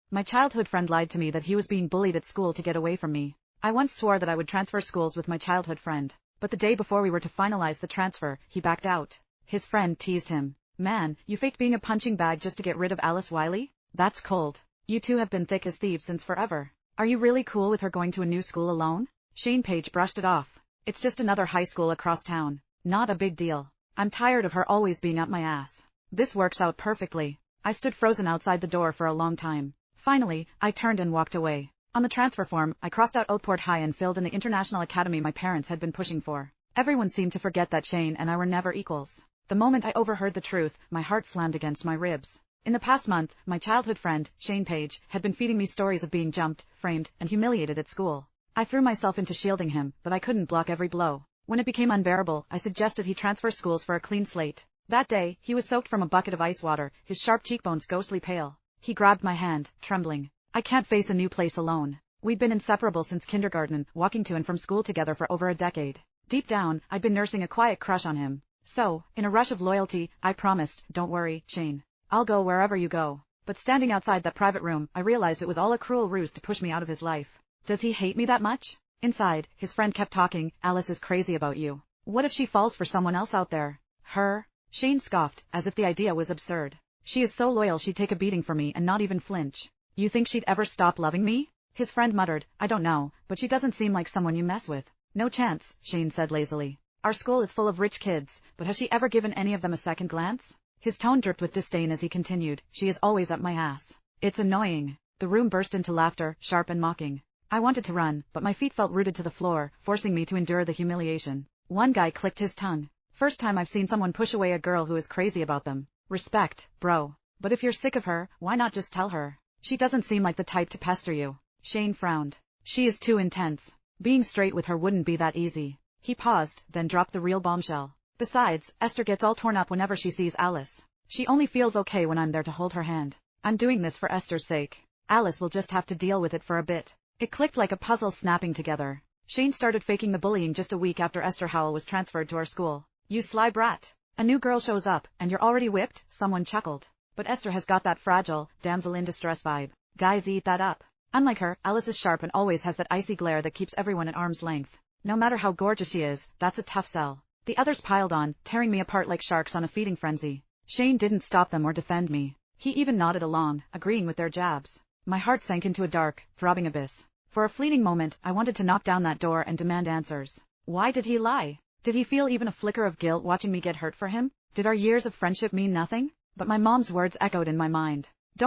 My childhood friend lied to me that he was being bullied at school to get away from me. I once swore that I would transfer schools with my childhood friend, but the day before we were to finalize the transfer, he backed out. His friend teased him. Man, you faked being a punching bag just to get rid of Alice Wiley? That's cold. You two have been thick as thieves since forever. Are you really cool with her going to a new school alone? Shane Page brushed it off. It's just another high school across town. Not a big deal. I'm tired of her always being up my ass. This works out perfectly. I stood frozen outside the door for a long time. Finally, I turned and walked away. On the transfer form, I crossed out Oakport High and filled in the international academy my parents had been pushing for. Everyone seemed to forget that Shane and I were never equals. The moment I overheard the truth, my heart slammed against my ribs. In the past month, my childhood friend, Shane Page, had been feeding me stories of being jumped, framed, and humiliated at school. I threw myself into shielding him, but I couldn't block every blow. When it became unbearable, I suggested he transfer schools for a clean slate. That day, he was soaked from a bucket of ice water, his sharp cheekbones ghostly pale. He grabbed my hand, trembling. I can't face a new place alone. We'd been inseparable since kindergarten, walking to and from school together for over a decade. Deep down, I'd been nursing a quiet crush on him. So, in a rush of loyalty, I promised, don't worry, Shane. I'll go wherever you go. But standing outside that private room, I realized it was all a cruel ruse to push me out of his life. Does he hate me that much? Inside, his friend kept talking, Alice is crazy about you. What if she falls for someone else out there? Her? Shane scoffed, as if the idea was absurd. She is so loyal she'd take a beating for me and not even flinch. You think she'd ever stop loving me? His friend muttered, I don't know, but she doesn't seem like someone you mess with. No chance, Shane said lazily. Our school is full of rich kids, but has she ever given any of them a second glance? His tone dripped with disdain as he continued, she is always up my ass. It's annoying. The room burst into laughter, sharp and mocking. I wanted to run, but my feet felt rooted to the floor, forcing me to endure the humiliation. One guy clicked his tongue. First time I've seen someone push away a girl who is crazy about them. Respect, bro. But if you're sick of her, why not just tell her? She doesn't seem like the type to pester you. Shane frowned. She is too intense. Being straight with her wouldn't be that easy. He paused, then dropped the real bombshell. Besides, Esther gets all torn up whenever she sees Alice. She only feels okay when I'm there to hold her hand. I'm doing this for Esther's sake. Alice will just have to deal with it for a bit. It clicked like a puzzle snapping together. Shane started faking the bullying just a week after Esther Howell was transferred to our school. You sly brat. A new girl shows up, and you're already whipped? Someone chuckled. But Esther has got that fragile, damsel in distress vibe. Guys eat that up. Unlike her, Alice is sharp and always has that icy glare that keeps everyone at arm's length. No matter how gorgeous she is, that's a tough sell. The others piled on, tearing me apart like sharks on a feeding frenzy. Shane didn't stop them or defend me. He even nodded along, agreeing with their jabs. My heart sank into a dark, throbbing abyss. For a fleeting moment, I wanted to knock down that door and demand answers. Why did he lie? Did he feel even a flicker of guilt watching me get hurt for him? Did our years of friendship mean nothing? But my mom's words echoed in my mind.